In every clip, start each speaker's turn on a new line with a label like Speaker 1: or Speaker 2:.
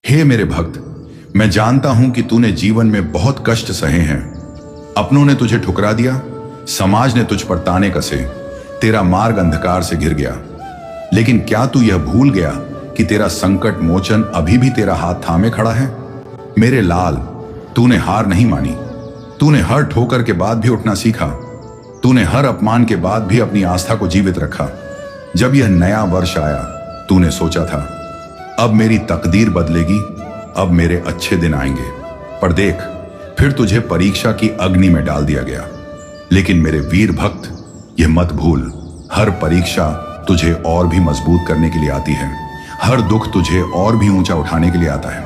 Speaker 1: हे मेरे भक्त, मैं जानता हूं कि तूने जीवन में बहुत कष्ट सहे हैं। अपनों ने तुझे ठुकरा दिया, समाज ने तुझ पर ताने कसे, तेरा मार्ग अंधकार से घिर गया। लेकिन क्या तू यह भूल गया कि तेरा संकट मोचन अभी भी तेरा हाथ थामे खड़ा है? मेरे लाल, तूने हार नहीं मानी। तूने हर ठोकर के बाद भी उठना सीखा। तूने हर अपमान के बाद भी अपनी आस्था को जीवित रखा। जब यह नया वर्ष आया, तूने सोचा था अब मेरी तकदीर बदलेगी, अब मेरे अच्छे दिन आएंगे। पर देख, फिर तुझे परीक्षा की अग्नि में डाल दिया गया। लेकिन मेरे वीर भक्त, यह मत भूल, हर परीक्षा तुझे और भी मजबूत करने के लिए आती है। हर दुख तुझे और भी ऊंचा उठाने के लिए आता है।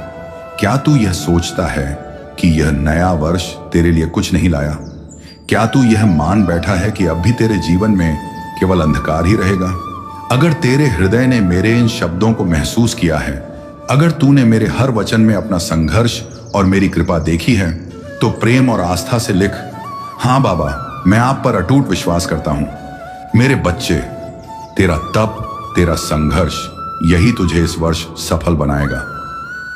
Speaker 1: क्या तू यह सोचता है कि यह नया वर्ष तेरे लिए कुछ नहीं लाया? क्या तू यह मान बैठा है कि अब भी तेरे जीवन में केवल अंधकार ही रहेगा? अगर तेरे हृदय ने मेरे इन शब्दों को महसूस किया है, अगर तूने मेरे हर वचन में अपना संघर्ष और मेरी कृपा देखी है, तो प्रेम और आस्था से लिख, हाँ बाबा, मैं आप पर अटूट विश्वास करता हूं। मेरे बच्चे, तेरा तप, तेरा संघर्ष, यही तुझे इस वर्ष सफल बनाएगा।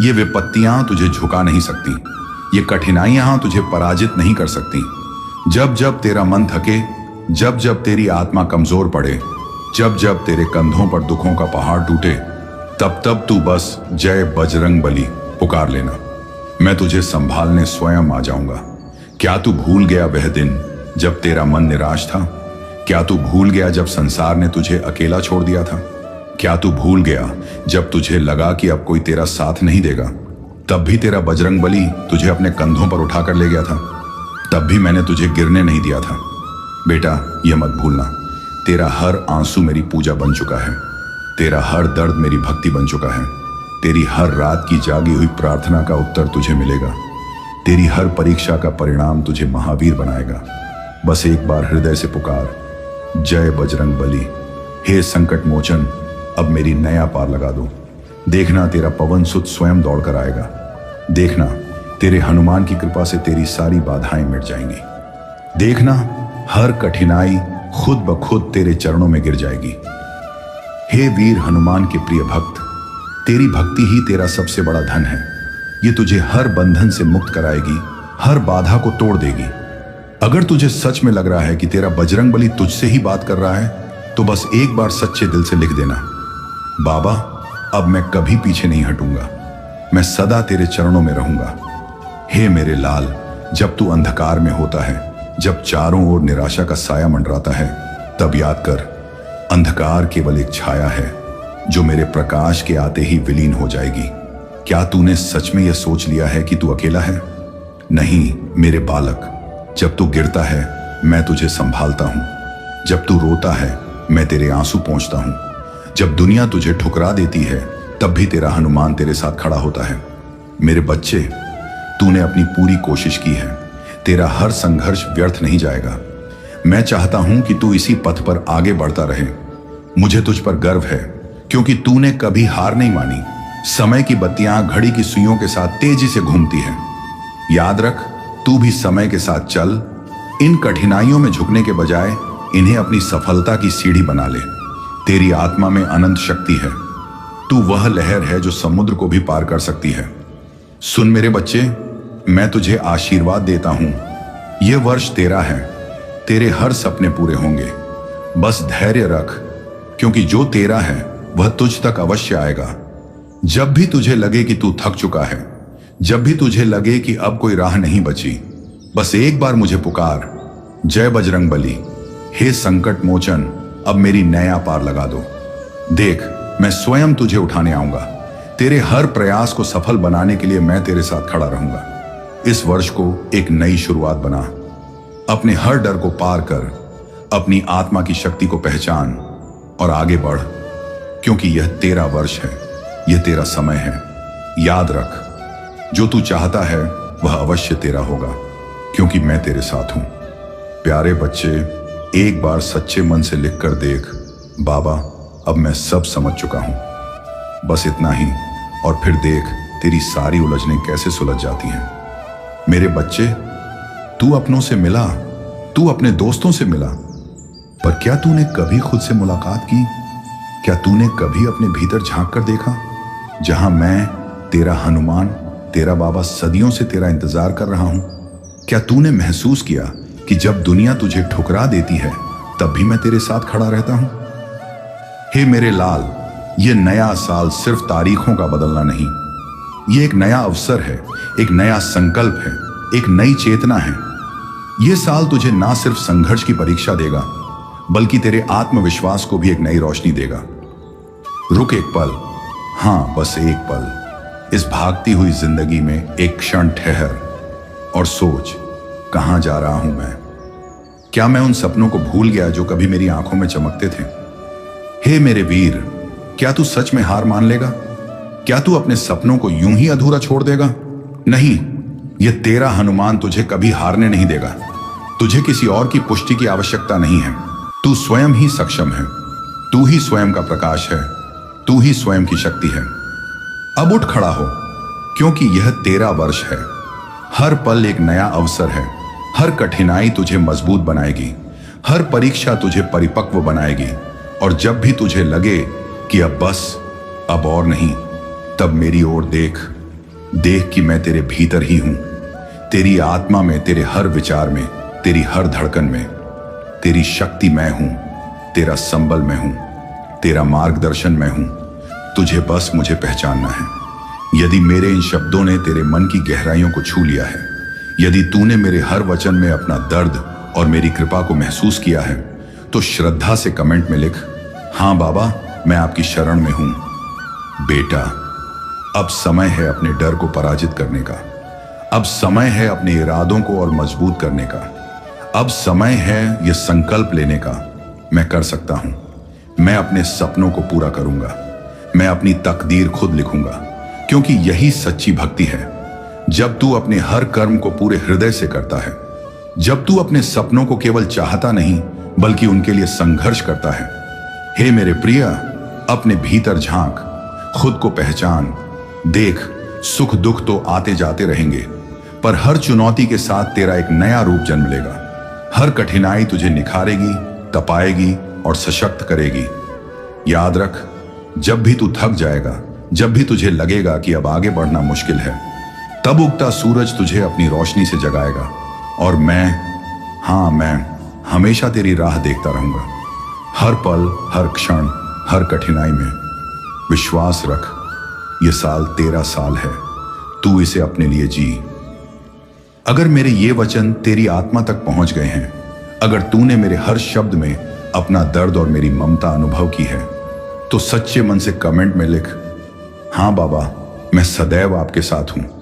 Speaker 1: ये विपत्तियां तुझे झुका नहीं सकती, ये कठिनाइयां तुझे पराजित नहीं कर सकती। जब जब तेरा मन थके, जब जब तेरी आत्मा कमजोर पड़े, जब जब तेरे कंधों पर दुखों का पहाड़ टूटे, तब तब तू बस जय बजरंग बली पुकार लेना। मैं तुझे संभालने स्वयं आ जाऊंगा। क्या तू भूल गया वह दिन जब तेरा मन निराश था? क्या तू भूल गया जब संसार ने तुझे अकेला छोड़ दिया था? क्या तू भूल गया जब तुझे लगा कि अब कोई तेरा साथ नहीं देगा? तब भी तेरा बजरंग बली तुझे अपने कंधों पर उठाकर ले गया था। तब भी मैंने तुझे गिरने नहीं दिया था। बेटा, यह मत भूलना, तेरा हर आंसू मेरी पूजा बन चुका है। तेरा हर दर्द मेरी भक्ति बन चुका है। तेरी हर रात की जागी हुई प्रार्थना का उत्तर तुझे मिलेगा। तेरी हर परीक्षा का परिणाम तुझे महावीर बनाएगा। बस एक बार हृदय से पुकार, जय बजरंग बली। हे संकट मोचन, अब मेरी नया पार लगा दो। देखना, तेरा पवन सुत स्वयं दौड़ कर आएगा। देखना, तेरे हनुमान की कृपा से तेरी सारी बाधाएं मिट जाएंगी। देखना, हर कठिनाई खुद ब खुद तेरे चरणों में गिर जाएगी। हे वीर हनुमान के प्रिय भक्त, तेरी भक्ति ही तेरा सबसे बड़ा धन है। ये तुझे हर बंधन से मुक्त कराएगी, हर बाधा को तोड़ देगी। अगर तुझे सच में लग रहा है कि तेरा बजरंग बली तुझसे ही बात कर रहा है, तो बस एक बार सच्चे दिल से लिख देना, बाबा, अब मैं कभी पीछे नहीं हटूंगा, मैं सदा तेरे चरणों में रहूंगा। हे मेरे लाल, जब तू अंधकार में होता है, जब चारों ओर निराशा का साया मंडराता है, तब याद कर, अंधकार केवल एक छाया है जो मेरे प्रकाश के आते ही विलीन हो जाएगी। क्या तूने सच में यह सोच लिया है कि तू अकेला है? नहीं मेरे बालक, जब तू गिरता है मैं तुझे संभालता हूं। जब तू रोता है मैं तेरे आंसू पोंछता हूं। जब दुनिया तुझे ठुकरा देती है, तब भी तेरा हनुमान तेरे साथ खड़ा होता है। मेरे बच्चे, तूने अपनी पूरी कोशिश की है। तेरा हर संघर्ष व्यर्थ नहीं जाएगा। मैं चाहता हूं कि तू इसी पथ पर आगे बढ़ता रहे। मुझे तुझ पर गर्व है, क्योंकि तूने कभी हार नहीं मानी। समय की बत्तियां घड़ी की सुइयों के साथ तेजी से घूमती हैं। याद रख, तू भी समय के साथ चल। इन कठिनाइयों में झुकने के बजाय इन्हें अपनी सफलता की सीढ़ी बना ले। तेरी आत्मा में अनंत शक्ति है। तू वह लहर है जो समुद्र को भी पार कर सकती है। सुन मेरे बच्चे, मैं तुझे आशीर्वाद देता हूं। यह वर्ष तेरा है। तेरे हर सपने पूरे होंगे। बस धैर्य रख, क्योंकि जो तेरा है वह तुझ तक अवश्य आएगा। जब भी तुझे लगे कि तू थक चुका है, जब भी तुझे लगे कि अब कोई राह नहीं बची, बस एक बार मुझे पुकार, जय बजरंग बली। हे संकट मोचन, अब मेरी नया पार लगा दो। देख, मैं स्वयं तुझे उठाने आऊंगा। तेरे हर प्रयास को सफल बनाने के लिए मैं तेरे साथ खड़ा रहूंगा। इस वर्ष को एक नई शुरुआत बना। अपने हर डर को पार कर, अपनी आत्मा की शक्ति को पहचान और आगे बढ़, क्योंकि यह तेरा वर्ष है, यह तेरा समय है। याद रख, जो तू चाहता है वह अवश्य तेरा होगा, क्योंकि मैं तेरे साथ हूं। प्यारे बच्चे, एक बार सच्चे मन से लिख कर देख, बाबा, अब मैं सब समझ चुका हूं। बस इतना ही, और फिर देख तेरी सारी उलझनें कैसे सुलझ जाती हैं। मेरे बच्चे, तू अपनों से मिला, तू अपने दोस्तों से मिला, पर क्या तूने कभी खुद से मुलाकात की? क्या तूने कभी अपने भीतर झांक कर देखा, जहां मैं तेरा हनुमान, तेरा बाबा सदियों से तेरा इंतजार कर रहा हूं। क्या तूने महसूस किया कि जब दुनिया तुझे ठुकरा देती है तब भी मैं तेरे साथ खड़ा रहता हूं? हे मेरे लाल, ये नया साल सिर्फ तारीखों का बदलना नहीं, ये एक नया अवसर है, एक नया संकल्प है, एक नई चेतना है। ये साल तुझे ना सिर्फ संघर्ष की परीक्षा देगा बल्कि तेरे आत्मविश्वास को भी एक नई रोशनी देगा। रुक एक पल, हां बस एक पल, इस भागती हुई जिंदगी में एक क्षण ठहर और सोच, कहां जा रहा हूं मैं? क्या मैं उन सपनों को भूल गया जो कभी मेरी आंखों में चमकते थे? हे मेरे वीर, क्या तू सच में हार मान लेगा? क्या तू अपने सपनों को यूं ही अधूरा छोड़ देगा? नहीं, यह तेरा हनुमान तुझे कभी हारने नहीं देगा। तुझे किसी और की पुष्टि की आवश्यकता नहीं है। तू स्वयं ही सक्षम है, तू ही स्वयं का प्रकाश है, तू ही स्वयं की शक्ति है। अब उठ खड़ा हो, क्योंकि यह तेरा वर्ष है। हर पल एक नया अवसर है। हर कठिनाई तुझे मजबूत बनाएगी, हर परीक्षा तुझे परिपक्व बनाएगी। और जब भी तुझे लगे कि अब बस, अब और नहीं, तब मेरी ओर देख, देख कि मैं तेरे भीतर ही हूं, तेरी आत्मा में, तेरे हर विचार में, तेरी हर धड़कन में। तेरी शक्ति मैं हूं, तेरा संबल मैं हूं, तेरा मार्गदर्शन मैं हूं। तुझे बस मुझे पहचानना है। यदि मेरे इन शब्दों ने तेरे मन की गहराइयों को छू लिया है, यदि तूने मेरे हर वचन में अपना दर्द और मेरी कृपा को महसूस किया है, तो श्रद्धा से कमेंट में लिख, हां बाबा, मैं आपकी शरण में हूं। बेटा, अब समय है अपने डर को पराजित करने का। अब समय है अपने इरादों को और मजबूत करने का। अब समय है यह संकल्प लेने का, मैं कर सकता हूं, मैं अपने सपनों को पूरा करूंगा, मैं अपनी तकदीर खुद लिखूंगा, क्योंकि यही सच्ची भक्ति है। जब तू अपने हर कर्म को पूरे हृदय से करता है, जब तू अपने सपनों को केवल चाहता नहीं बल्कि उनके लिए संघर्ष करता है। हे मेरे प्रिय, अपने भीतर झांक, खुद को पहचान, देख, सुख दुख तो आते जाते रहेंगे, पर हर चुनौती के साथ तेरा एक नया रूप जन्म लेगा। हर कठिनाई तुझे निखारेगी, तपाएगी और सशक्त करेगी। याद रख, जब भी तू थक जाएगा, जब भी तुझे लगेगा कि अब आगे बढ़ना मुश्किल है, तब उगता सूरज तुझे अपनी रोशनी से जगाएगा। और मैं, हां मैं, हमेशा तेरी राह देखता रहूंगा। हर पल, हर क्षण, हर कठिनाई में। विश्वास रख, यह साल तेरा साल है, तू इसे अपने लिए जी। अगर मेरे ये वचन तेरी आत्मा तक पहुंच गए हैं, अगर तूने मेरे हर शब्द में अपना दर्द और मेरी ममता अनुभव की है, तो सच्चे मन से कमेंट में लिख, हां बाबा, मैं सदैव आपके साथ हूं।